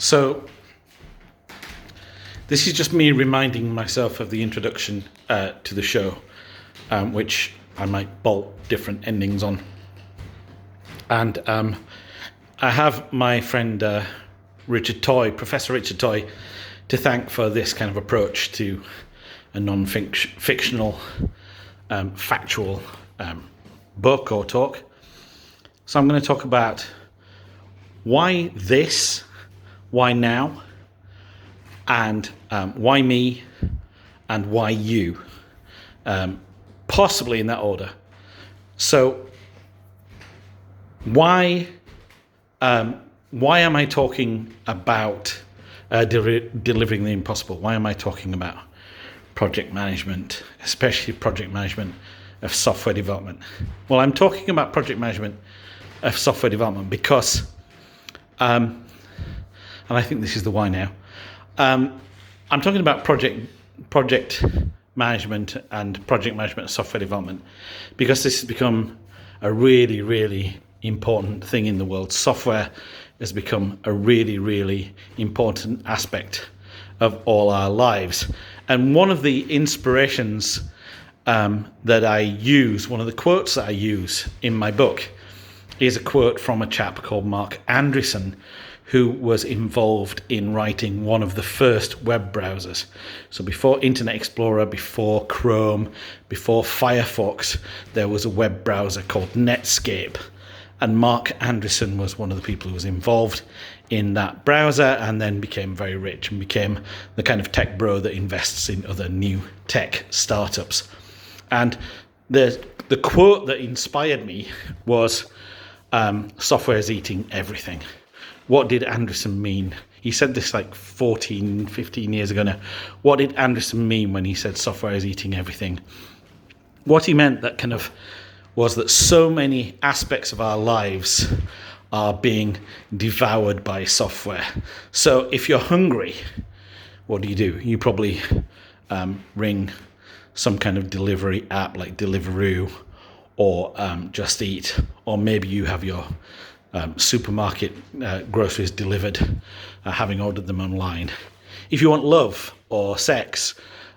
So this is just me reminding myself of the introduction to the show, which I might bolt different endings on. And I have my friend Richard Toy, Professor Richard Toy, to thank for this kind of approach to a non-fictional, factual book or talk. So I'm going to talk about why this, why now, and why me, and why you, possibly in that order. So why am I talking about delivering the impossible? Why am I talking about project management, especially project management of software development? Well, I'm talking about project management of software development because, and I think this is the why now, I'm talking about project management and project management of software development because this has become a really, really important thing in the world. Software has become a really, really important aspect of all our lives. And one of the inspirations that I use, one of the quotes that I use in my book, is a quote from a chap called Mark Andreessen, who was involved in writing one of the first web browsers. So before Internet Explorer, before Chrome, before Firefox, there was a web browser called Netscape. And Mark Andreessen was one of the people who was involved in that browser and then became very rich and became the kind of tech bro that invests in other new tech startups. And the quote that inspired me was, software is eating everything. What did Andreessen mean? He said this like 14, 15 years ago now. What did Andreessen mean when he said software is eating everything? What he meant that kind of was that so many aspects of our lives are being devoured by software. So if you're hungry, what do? You probably ring some kind of delivery app like Deliveroo or Just Eat, or maybe you have your supermarket groceries delivered, having ordered them online. If you want love or sex,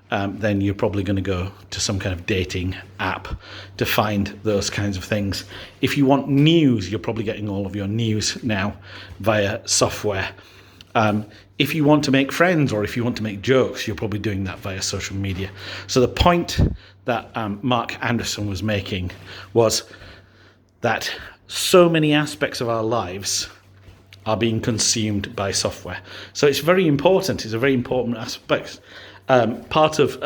then you're probably going to go to some kind of dating app to find those kinds of things. If you want news, you're probably getting all of your news now via software. If you want to make friends or if you want to make jokes, you're probably doing that via social media. So the point that Mark Andreessen was making was that so many aspects of our lives are being consumed by software. So it's very important. It's a very important aspect. Part of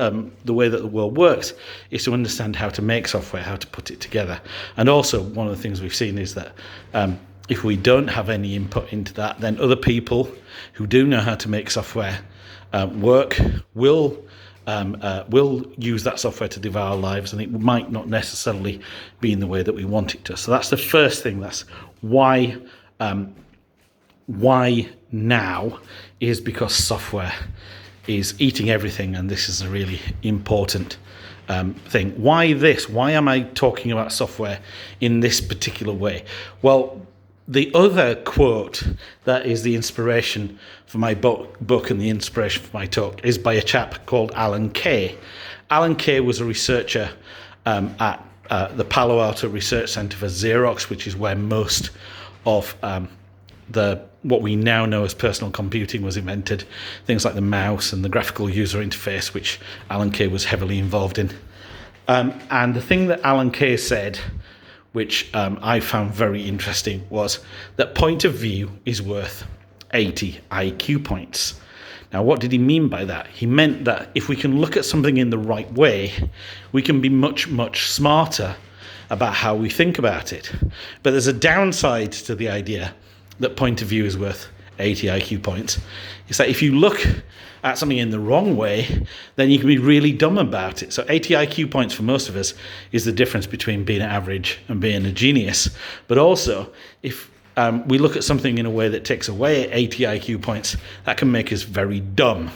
the way that the world works is to understand how to make software, how to put it together. And also one of the things we've seen is that if we don't have any input into that, then other people who do know how to make software work will use that software to devour our lives, and it might not necessarily be in the way that we want it to. So that's the first thing. That's why now is because software is eating everything, and this is a really important thing. Why this? Why am I talking about software in this particular way? Well, the other quote that is the inspiration for my book and the inspiration for my talk is by a chap called Alan Kay. Alan Kay was a researcher at the Palo Alto Research Center for Xerox, which is where most of what we now know as personal computing was invented. Things like the mouse and the graphical user interface, which Alan Kay was heavily involved in. And the thing that Alan Kay said, which I found very interesting, was that point of view is worth 80 IQ points. Now, what did he mean by that? He meant that if we can look at something in the right way, we can be much, much smarter about how we think about it. But there's a downside to the idea that point of view is worth 80 IQ points. It's that if you look at something in the wrong way, then you can be really dumb about it. So 80 IQ points for most of us is the difference between being average and being a genius. But also, if we look at something in a way that takes away 80 IQ points, that can make us very dumb.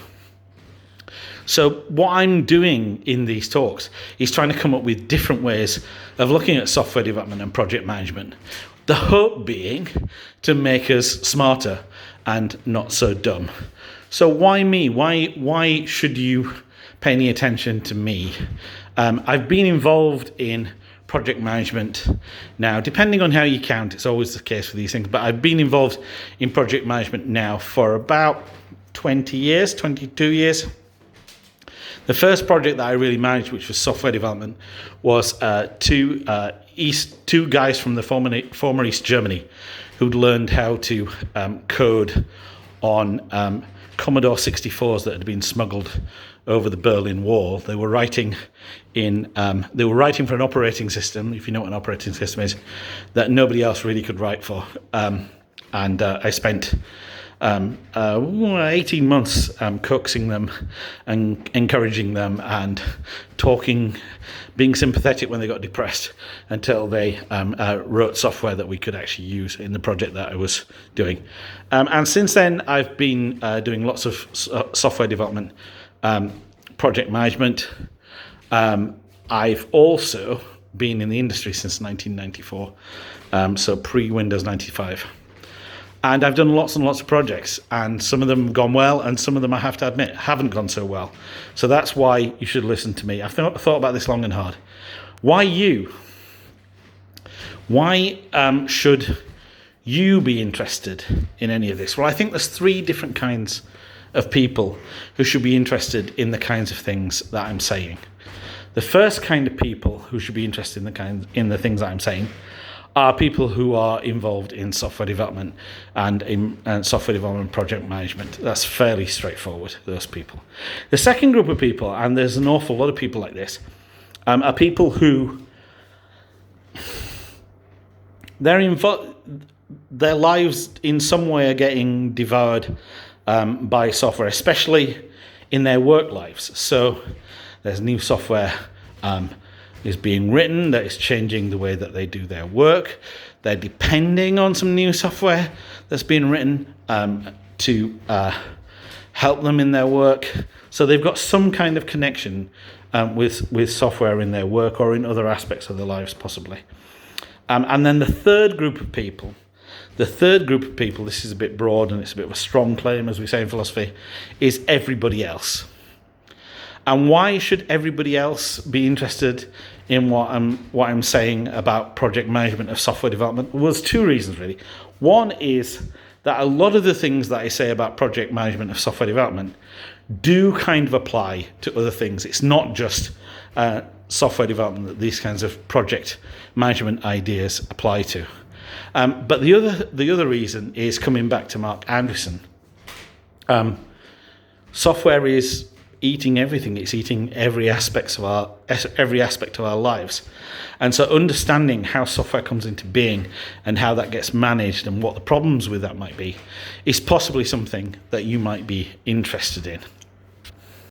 So what I'm doing in these talks is trying to come up with different ways of looking at software development and project management. The hope being to make us smarter and not so dumb. So why me? Why should you pay any attention to me? I've been involved in project management now, depending on how you count, it's always the case for these things, but I've been involved in project management now for about 20 years, 22 years. The first project that I really managed, which was software development, was two guys from the former East Germany who'd learned how to code on Commodore 64s that had been smuggled over the Berlin Wall. They were writing for an operating system, if you know what an operating system is, that nobody else really could write for. And I spent 18 months coaxing them and encouraging them and talking, being sympathetic when they got depressed, until they wrote software that we could actually use in the project that I was doing. And since then, I've been doing lots of software development, project management. I've also been in the industry since 1994, so pre-Windows 95. And I've done lots and lots of projects, and some of them have gone well, and some of them, I have to admit, haven't gone so well. So that's why you should listen to me. I've thought about this long and hard. Why you? Why should you be interested in any of this? Well, I think there's three different kinds of people who should be interested in the kinds of things that I'm saying. The first kind of people who should be interested in the things that I'm saying are people who are involved in software development and in software development project management. That's fairly straightforward, those people. The second group of people, and there's an awful lot of people like this, are people who their lives in some way are getting devoured by software, especially in their work lives. So there's new software is being written that is changing the way that they do their work. They're depending on some new software that's been written to help them in their work. So they've got some kind of connection with software in their work or in other aspects of their lives, possibly. And then the third group of people, this is a bit broad and it's a bit of a strong claim, as we say in philosophy, is everybody else. And why should everybody else be interested in what I'm saying about project management of software development? Well, there's two reasons, really. One is that a lot of the things that I say about project management of software development do kind of apply to other things. It's not just software development that these kinds of project management ideas apply to. But the other reason is coming back to Mark Andreessen. Software is eating everything. It's eating every aspect of our lives. And so understanding how software comes into being and how that gets managed and what the problems with that might be is possibly something that you might be interested in.